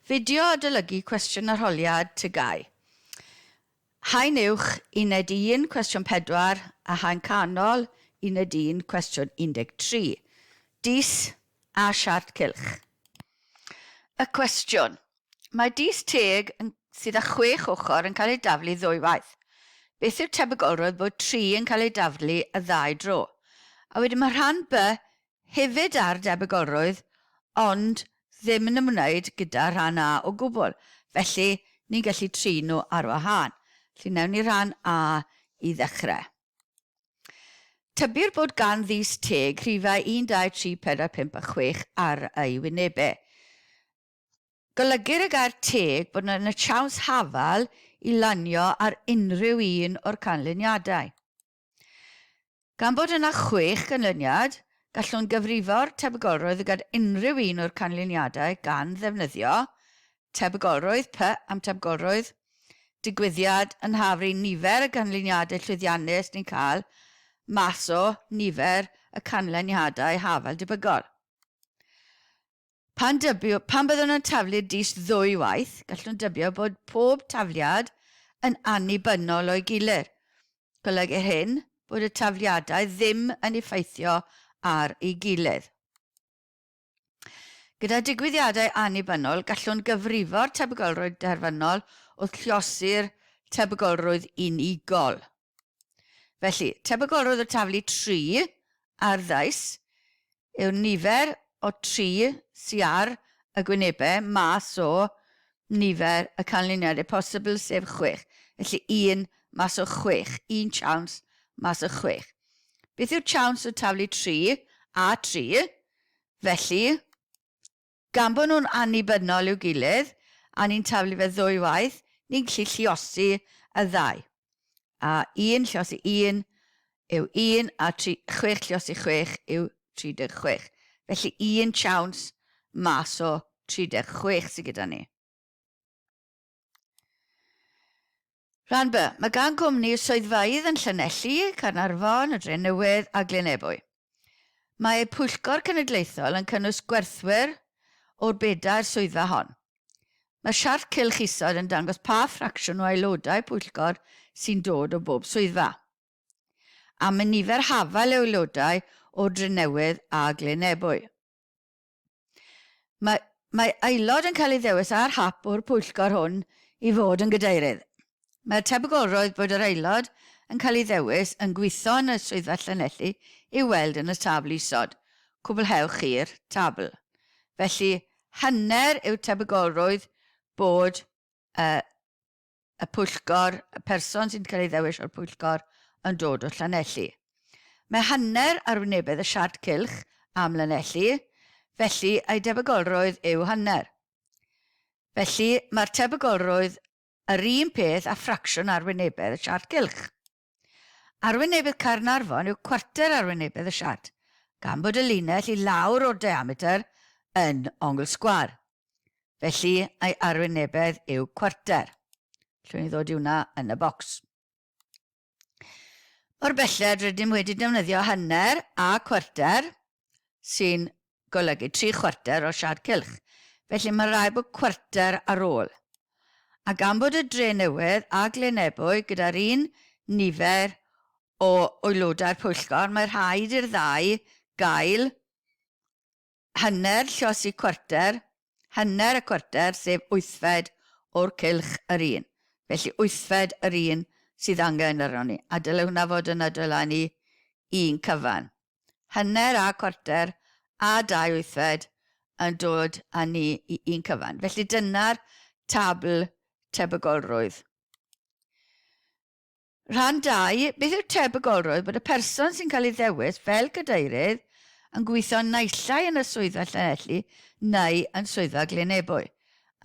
Fideo adolygu cwestiwn arholiad tygau. Haen uwch 11 cwestiwn 4 a haen canol 11 cwestiwn 13. Dis a siart cylch. Y cwestiwn. Mae dis teg sydd â 6 ochr yn cael ei daflu ddwywaith. Beth yw'r tebygolrwydd bod 3 yn cael ei daflu y 2 dro? A wedyn mae rhan B hefyd ar debygolrwydd, ond ddim yn ymwneud gyda rhan A o gwbl. Felly, ni'n gallu trin nhw ar wahân. Felly, newn ni rhan A i ddechrau. Tybyr bod gan ddys teg rhifau 1, 2, 3, 4, 5 a 6 ar ei wynebau. Golygir y gair teg bod yna siawns hafal i lanio ar unrhyw un o'r canlyniadau. Gan bod yna 6 canlyniad, gallwn gyfrifo'r tebygolrwydd gyda unrhyw un o'r canlyniadau gan ddefnyddio tebygolrwydd P am tebygolrwydd digwyddiad yn hafru nifer y canlyniadau llwyddiannus ni'n cael mas o nifer y canlyniadau hafal debygol. Pan byddwn yn taflu dis ddwywaith, gallwn dybio bod pob tafliad yn annibynnol o'i gilydd. Golygur hyn bod y tafliadau ddim yn effeithio ar ei gilydd. Gyda digwyddiadau annibynnol, gallwn gyfrifo'r tebygolrwydd derfynol wrth lluosi'r tebygolrwydd unigol. Felly, tebygolrwydd o taflu 3 ar ddais yw nifer o 3 sy'n ar y gwynebau mas o nifer y canlyniadau posibl sef 6. Felly 1 mas o 6, 1 siawns mas o 6. Beth yw'r siawns o taflu 3 a 3? Felly, gan bod nhw'n annibynnol i'w gilydd, a ni'n taflu fe ddwywaith, ni'n gallu lluosi y 2. A 1 lluosi 1 yw 1, a 6 lluosi 6 yw 36. Felly 1 siawns mas o 36 sydd gyda ni. Rhan B. Mae gan gwmni swyddfeydd yn Llanelli, Caernarfon, y Drenewydd a Glenebwy. Mae pwyllgor cenedlaethol yn cynnwys gwerthwyr o'r bedair swyddfa hon. Mae siart cylch isod yn dangos pa ffracsiwn o aelodau pwyllgor sy'n dod o bob swyddfa. A mae nifer hafal o aelodau o Drenewydd a Glenebwy. Mae aelod yn cael ei ddewis ar hap o'r pwyllgor hwn i fod yn gadeirydd. Mae'r tebygolrwydd bod yr aelod yn cael ei ddewis yn gweithio yn y swyddfa Llanelli i weld yn y tabl isod. Cwblhewch i'r tabl. Felly, hanner yw tebygolrwydd bod y pwyllgor, y person sy'n cael ei ddewis o'r pwyllgor yn dod o Llanelli. Mae hanner ar wynebedd y siart cylch am Llanelli, felly ei tebygolrwydd yw hanner. Felly, mae'r tebygolrwydd yr un peth a ffracsiwn arwynebedd y siart cylch. Arwynebedd Caernarfon yw cwarter arwynebedd y siart, gan bod y linell i lawr o'r diametr yn ongl sgwar. Felly, ei arwynebedd yw cwarter. Llwn ni ddod i hwnna yn y bocs. O'r belled, rydym wedi defnyddio hanner a cwarter, sy'n golygu 3 chwarter o siart cylch. Felly, mae rhaid bod cwarter ar ôl. A gan bod y Drenewydd a Glenebwy gyda'r un nifer o aelodau'r pwyllgor, mae rhaid i'r ddau gael hanner lluosi cwarter, hanner y cwarter sef 8fed o'r cylch yr un. Felly 8fed yr un sydd angen arno ni. A dylai hwnna fod yn adolygu ni 1 cyfan. Hanner a cwarter a 2 8fed yn dod â ni i 1 cyfan. Felly dyna'r tabl tebygolrwydd. Rhan 2, beth yw'r tebygolrwydd bod y person sy'n cael ei ddewis fel cadeirydd yn gweithio naillai yn y swyddfa Llanelli neu yn swyddfa Glenebwy,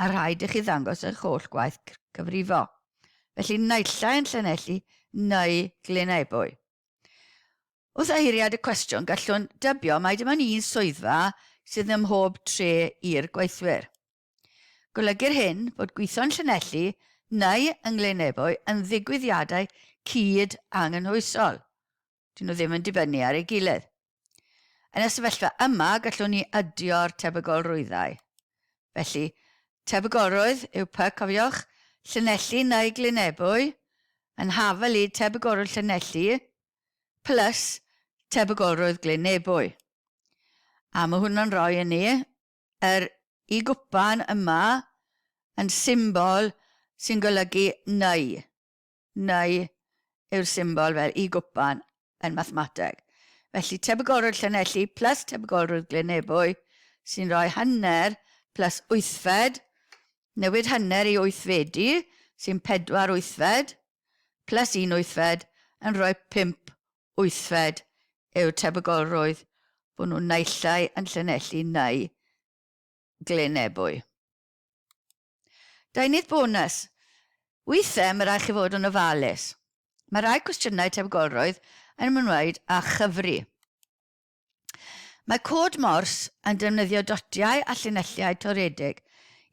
a rhaid i chi ddangos eich holl gwaith cyfrifo. Felly naillai yn Llanelli neu Glenebwy. Wrth eiriad y cwestiwn, gallwn dybio mai dim ond un swyddfa sydd ym mhob tre i'r gweithwyr. Golygur hyn bod gweithio'n Llanelli neu yng Glenebwy yn ddigwyddiadau cyd angenhwysol. Dyn nhw ddim yn dibynnu ar ei gilydd. Yn y sefyllfa yma, gallwn ni ydio'r tebygolrwyddau. Felly, tebygolrwydd yw P, cofiwch, llinelli neu glynebwy yn hafel i tebygolrwydd llinelli plus tebygolrwydd glynebwy. A mae hwnna'n rhoi i ni i gwpan yma yn symbol sy'n golygu neu. Neu yw'r symbol fel i gwpan yn mathemateg. Felly tebygolrwydd llinelli plus tebygolrwydd glynebwy sy'n rhoi hanner plus wythfed, newid hanner i wythfedu sy'n 4 wythfed, plus 1 wythfed yn rhoi 5 wythfed yw'r tebygolrwydd bod nhw'n naillai yn llinelli neu glynebwy. Deunydd bonus. Weithiau mae rhaid chi fod yn ofalus. Mae rhai cwestiynau tebygolrwydd yn ymwneud â chyfri. Mae cod mors yn defnyddio dotiau a llinelliau toredig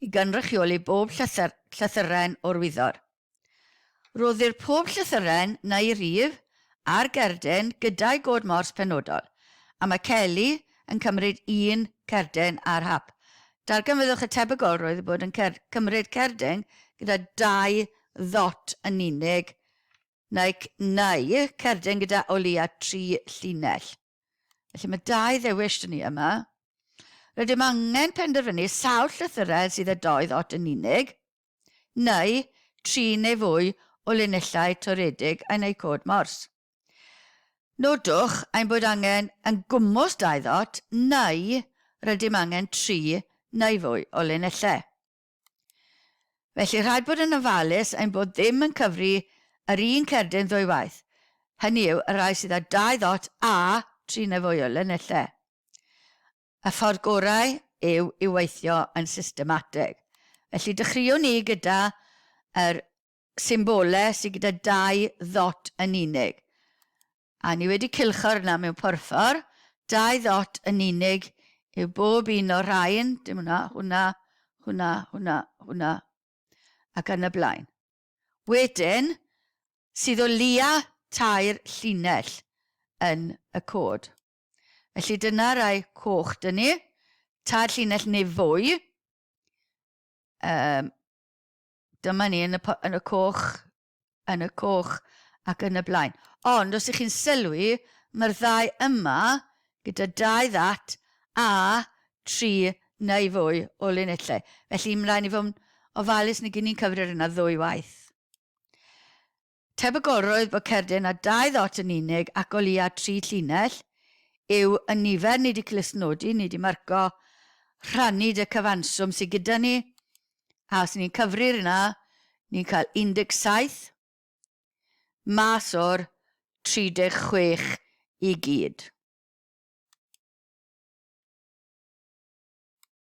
i gynrychioli bob llythyren o'r wyddor. Roddir pob llythyren neu rif a'r gerdyn gyda'i god mors penodol, a mae Kelly yn cymryd 1 cerdyn ar hap. Darganfyddwch y tebygolrwydd bod yn cymryd cerdyn gyda 2 ddot yn unig, neu cerdyn gyda o leia 3 llinell. Felly mae 2 ddewis dyn ni yma. Rydym angen penderfynu sawl llythyren sydd â 2 ddot yn unig, neu 3 neu fwy o linellau toredig a neu cod mors. Nodwch ein bod angen yn gwmws 2 ddot, neu rydym angen 3 neu fwy o linellau. Felly rhaid bod yn ofalus ein bod ddim yn cyfri yr un cerdyn ddwywaith. Hynny yw, y rai sydd â 2 ddot a 3 neu fwy o linellau. Y ffordd gorau yw i weithio yn systematig. Felly dechreuwn ni gyda yr symbolau sydd gyda 2 ddot yn unig. A ni wedi cylcho'r yna mewn porffor. 2 ddot yn unig yw bob un o'r rhain, dim hwnna, ac yn y blaen. Wedyn, sydd o leia 2 llinell yn y cod. Felly dyna rai coch dyn ni, 2 llinell neu fwy. Dyma ni yn y coch ac yn y blaen. Ond os ych chi'n sylwi, mae'r 2 yma gyda 2 ddot a 3 neu fwy o linellau. Felly ymlaen i fod ofalus neu gyn ni'n cyfrir yna ddwywaith. Tebygolrwydd bod cerdyn â 2 ddot yn unig ac o leia 3 llinell yw y nifer ni wedi clusnodi, ni wedi marco rhannu dy cyfanswm sydd gyda ni, a os ni'n cyfrir yna, ni'n cael 17 mas o'r 36 i gyd.